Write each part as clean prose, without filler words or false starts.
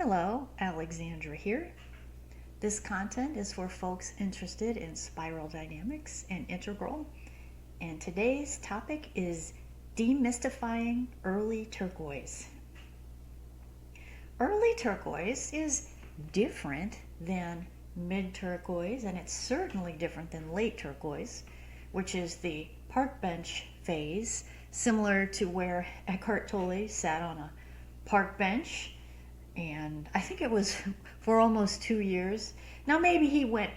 Hello, Alexandra here. This content is for folks interested in spiral dynamics and integral, and today's topic is demystifying early turquoise. Early turquoise is different than mid turquoise, and it's certainly different than late turquoise, which is the park bench phase, similar to where Eckhart Tolle sat on a park bench, and I think it was for almost 2 years. Now, maybe he went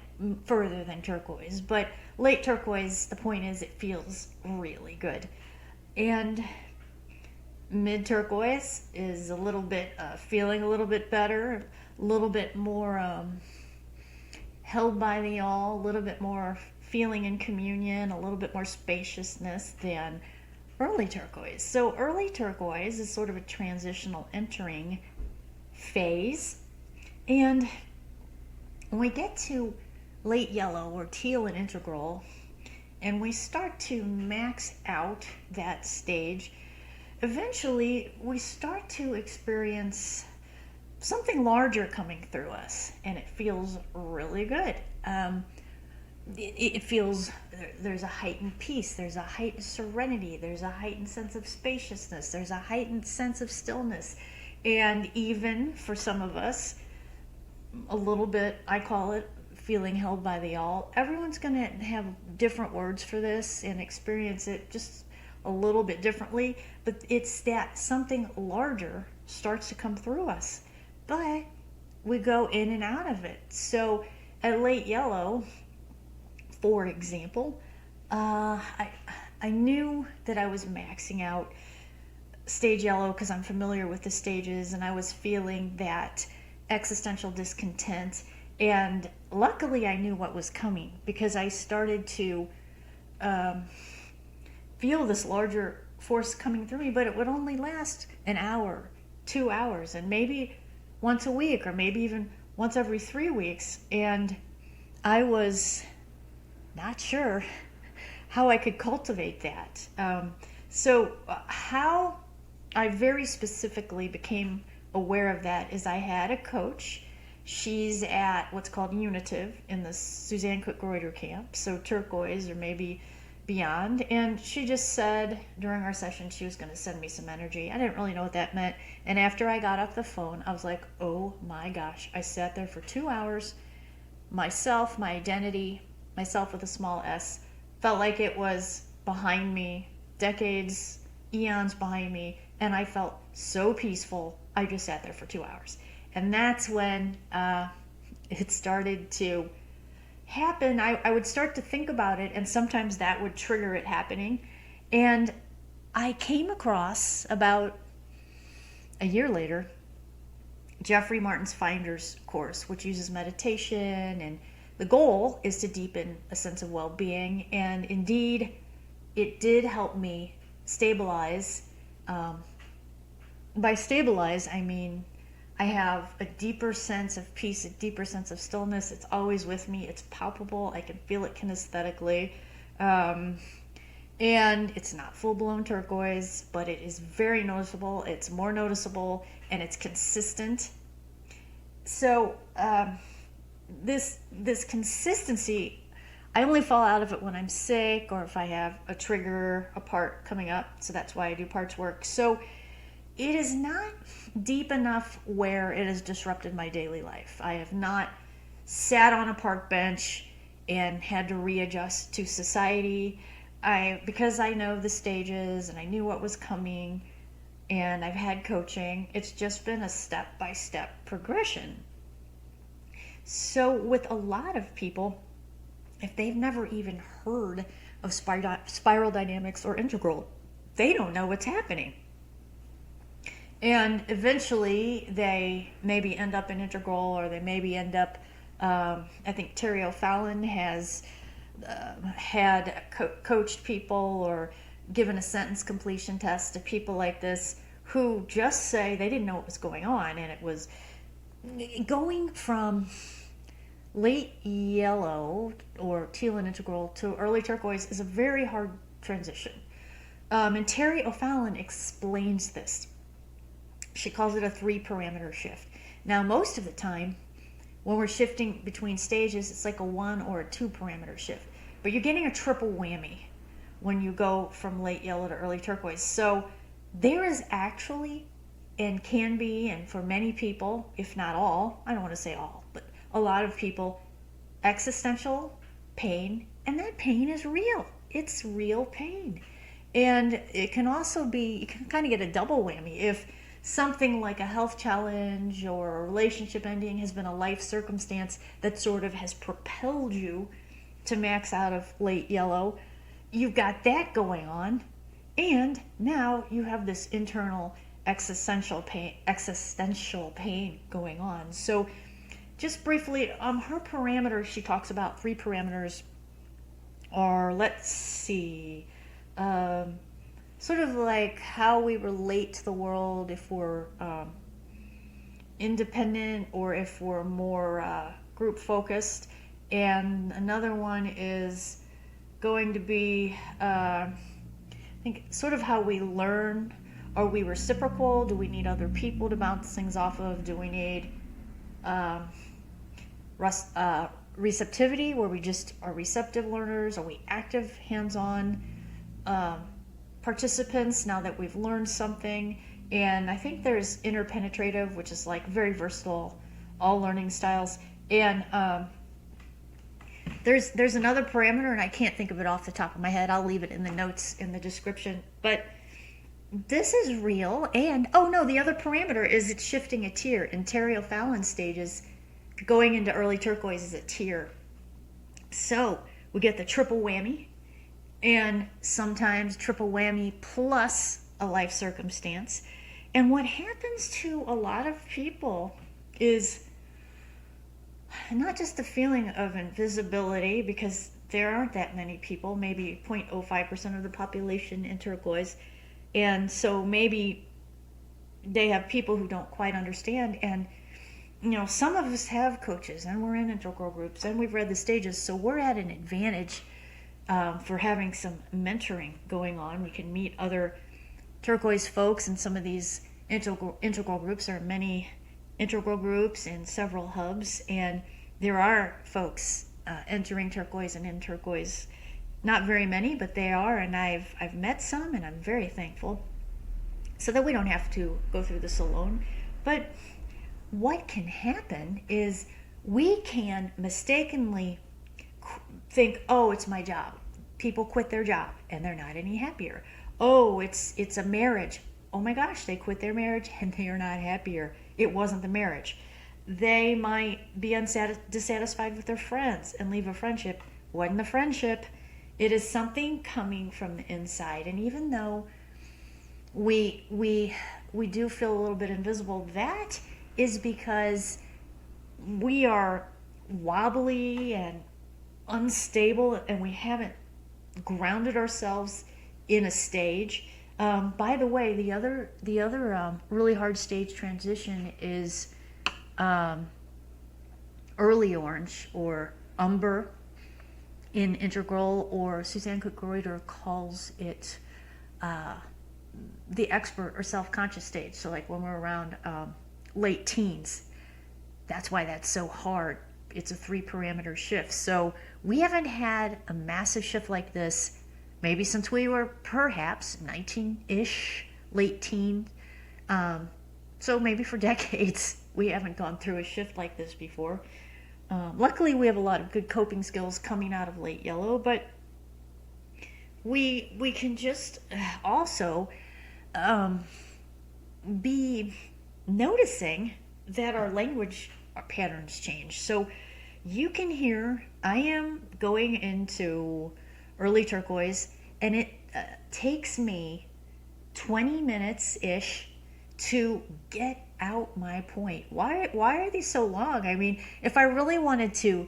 further than turquoise, but late turquoise, the point is it feels really good. And mid turquoise is a little bit feeling a little bit better, a little bit more held by the all, a little bit more feeling in communion, a little bit more spaciousness than early turquoise. So early turquoise is sort of a transitional entering phase, and when we get to late yellow or teal and integral, and we start to max out that stage, eventually we start to experience something larger coming through us, and it feels really good. It feels there's a heightened peace, there's a heightened serenity, there's a heightened sense of spaciousness, there's a heightened sense of stillness, and even for some of us, a little bit, I call it feeling held by the all. Everyone's going to have different words for this and experience it just a little bit differently, but it's that something larger starts to come through us, but we go in and out of it. So at late yellow, for example, I knew that I was maxing out stage yellow because I'm familiar with the stages, and I was feeling that existential discontent, and luckily I knew what was coming because I started to feel this larger force coming through me, but it would only last an hour, 2 hours, and maybe once a week, or maybe even once every 3 weeks, and I was not sure how I could cultivate that. So how I very specifically became aware of that is I had a coach. She's at what's called Unitive in the Suzanne Cook-Greuter camp, so turquoise or maybe beyond, and she just said during our session she was going to send me some energy. I didn't really know what that meant, and after I got off the phone I was like, oh my gosh. I sat there for 2 hours. Myself, my identity, myself with a small s, felt like it was behind me, decades, eons behind me, and I felt so peaceful. I just sat there for 2 hours, and that's when it started to happen. I would start to think about it, and sometimes that would trigger it happening, and I came across, about a year later, Jeffrey Martin's Finders course, which uses meditation, and the goal is to deepen a sense of well-being, and indeed it did help me stabilize. By stabilize, I mean I have a deeper sense of peace, a deeper sense of stillness. It's always with me. It's palpable. I can feel it kinesthetically. And it's not full-blown turquoise, but it is very noticeable. It's more noticeable, and it's consistent. So this consistency, I only fall out of it when I'm sick or if I have a trigger, a part coming up. So that's why I do parts work. So it is not deep enough where it has disrupted my daily life. I have not sat on a park bench and had to readjust to society. Because I know the stages and I knew what was coming, and I've had coaching, it's just been a step-by-step progression. So with a lot of people, if they've never even heard of spiral dynamics or integral, they don't know what's happening. And eventually they maybe end up in integral, or they maybe end up, I think Terry O'Fallon has had coached people or given a sentence completion test to people like this who just say they didn't know what was going on, and it was going from late yellow or teal and integral to early turquoise is a very hard transition. And Terry O'Fallon explains this. She calls it a 3-parameter shift. Now, most of the time, when we're shifting between stages, it's like a 1 or a 2 parameter shift. But you're getting a triple whammy when you go from late yellow to early turquoise. So there is actually, and can be, and for many people, if not all, I don't want to say all, but a lot of people, existential pain, and that pain is real. It's real pain. And it can also be, you can kind of get a double whammy if something like a health challenge or a relationship ending has been a life circumstance that sort of has propelled you to max out of late yellow. You've got that going on, and now you have this internal existential pain going on. So just briefly, her parameters, she talks about 3 parameters are, let's see, sort of like how we relate to the world, if we're independent or if we're more group focused. And another one is going to be, I think, sort of how we learn. Are we reciprocal? Do we need other people to bounce things off of? Do we need receptivity, where we just are receptive learners? Are we active, hands-on participants now that we've learned something? And I think there's interpenetrative, which is like very versatile, all learning styles. And there's another parameter, and I can't think of it off the top of my head. I'll leave it in the notes in the description. But this is real. And oh no, the other parameter is it's shifting a tier. In Pterophallin stages, going into early turquoise is a tier. So we get the triple whammy, and sometimes triple whammy plus a life circumstance. And what happens to a lot of people is not just the feeling of invisibility, because there aren't that many people, maybe 0.05% of the population in turquoise. And so maybe they have people who don't quite understand. And, you know, some of us have coaches, and we're in integral groups, and we've read the stages. So we're at an advantage for having some mentoring going on. We can meet other turquoise folks in some of these integral groups. There are many integral groups and several hubs, and there are folks entering turquoise and in turquoise. Not very many, but they are, and I've met some, and I'm very thankful, so that we don't have to go through this alone. But what can happen is we can mistakenly think, oh, it's my job. People quit their job and they're not any happier. Oh, it's a marriage. Oh my gosh, they quit their marriage and they are not happier. It wasn't the marriage. They might be dissatisfied with their friends and leave a friendship. Wasn't the friendship. It is something coming from the inside. And even though we do feel a little bit invisible, that is because we are wobbly and unstable, and we haven't grounded ourselves in a stage. By the way, the other really hard stage transition is early orange, or umber in integral, or Suzanne Cook-Greuter calls it the expert or self-conscious stage. So like when we're around late teens, that's why that's so hard. It's a 3-parameter shift. So we haven't had a massive shift like this maybe since we were perhaps 19-ish, late teen. So maybe for decades we haven't gone through a shift like this before. Luckily we have a lot of good coping skills coming out of late yellow, but we can just also be noticing that our language patterns change. So you can hear, I am going into early turquoise, and it takes me 20 minutes-ish to get out my point. Why are these so long? I mean, if I really wanted to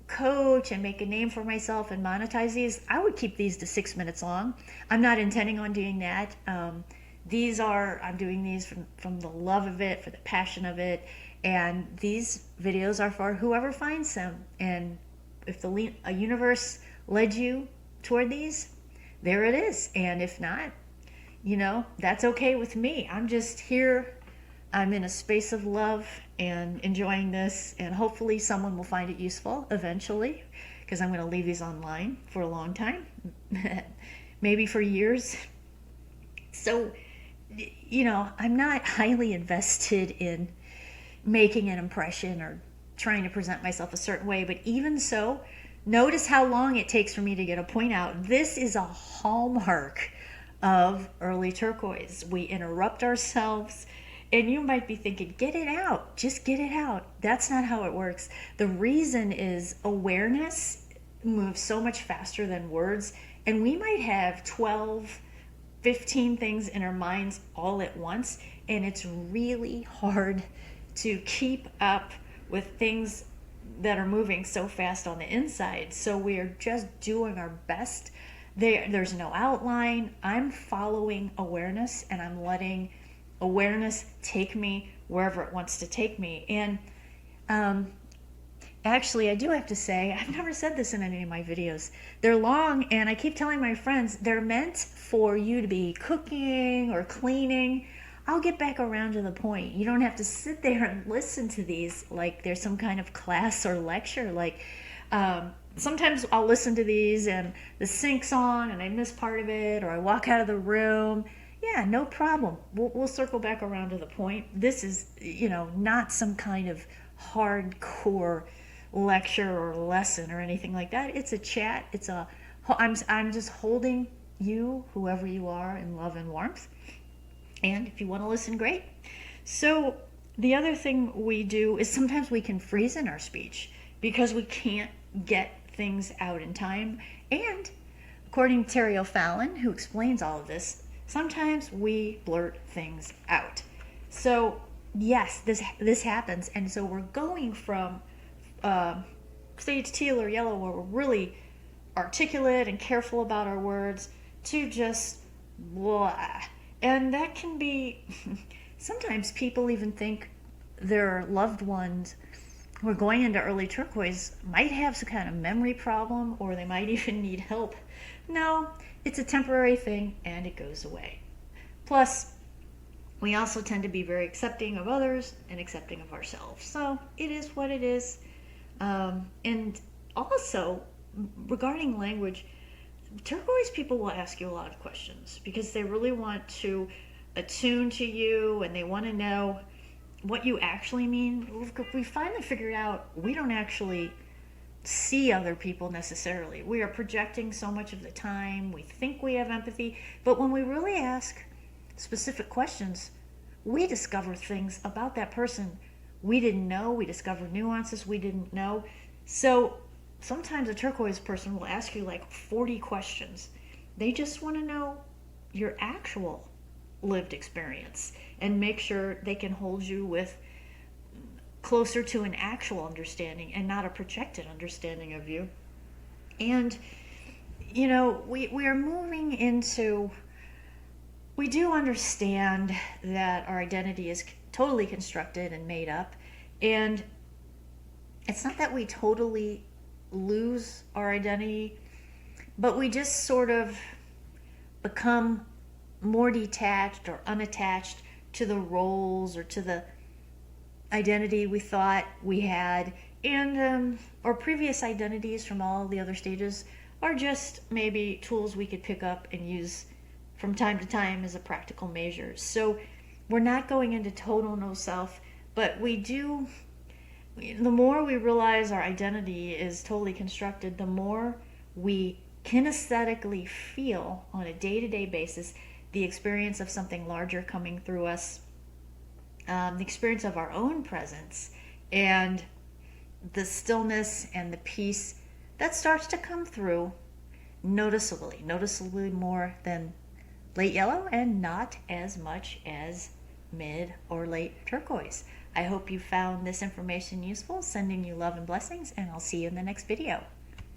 coach and make a name for myself and monetize these, I would keep these to 6 minutes long. I'm not intending on doing that. I'm doing these from the love of it, for the passion of it, and these videos are for whoever finds them. And if a universe led you toward these, there it is. And if not, that's okay with me. I'm just here I'm in a space of love and enjoying this, and hopefully someone will find it useful eventually, because I'm going to leave these online for a long time, maybe for years. So, I'm not highly invested in making an impression or trying to present myself a certain way, but even so, notice how long it takes for me to get a point out. This is a hallmark of early turquoise. We interrupt ourselves, and you might be thinking, get it out, just get it out. That's not how it works. The reason is awareness moves so much faster than words, and we might have 12, 15 things in our minds all at once, and it's really hard to keep up with things that are moving so fast on the inside. So we are just doing our best. There's no outline. I'm following awareness, and I'm letting awareness take me wherever it wants to take me. And actually, I do have to say, I've never said this in any of my videos. They're long, and I keep telling my friends, they're meant for you to be cooking or cleaning. I'll get back around to the point. You don't have to sit there and listen to these like there's some kind of class or lecture. Like, sometimes I'll listen to these and the sink's on and I miss part of it, or I walk out of the room. Yeah, no problem. We'll circle back around to the point. This is, not some kind of hardcore lecture or lesson or anything like that. It's a chat. I'm just holding you, whoever you are, in love and warmth. And if you want to listen, great. So the other thing we do is sometimes we can freeze in our speech because we can't get things out in time. And according to Terry O'Fallon, who explains all of this, sometimes we blurt things out. So yes, this happens. And so we're going from stage teal or yellow, where we're really articulate and careful about our words, to just blah. And that can be, sometimes people even think their loved ones who are going into early turquoise might have some kind of memory problem, or they might even need help. No, it's a temporary thing and it goes away. Plus, we also tend to be very accepting of others and accepting of ourselves. So it is what it is. And also, regarding language, turquoise people will ask you a lot of questions because they really want to attune to you, and they want to know what you actually mean. We finally figured out we don't actually see other people necessarily. We are projecting so much of the time. We think we have empathy, but when we really ask specific questions, we discover things about that person we didn't know. We discover nuances we didn't know. So sometimes a turquoise person will ask you like 40 questions. They just want to know your actual lived experience and make sure they can hold you with closer to an actual understanding and not a projected understanding of you. And, we are moving into, we do understand that our identity is totally constructed and made up. And it's not that we totally lose our identity, but we just sort of become more detached or unattached to the roles or to the identity we thought we had. And our previous identities from all the other stages are just maybe tools we could pick up and use from time to time as a practical measure. So we're not going into total no self, but we do, the more we realize our identity is totally constructed, the more we kinesthetically feel on a day-to-day basis the experience of something larger coming through us, the experience of our own presence, and the stillness and the peace that starts to come through noticeably more than late yellow, and not as much as mid or late turquoise. I hope you found this information useful. Sending you love and blessings, and I'll see you in the next video.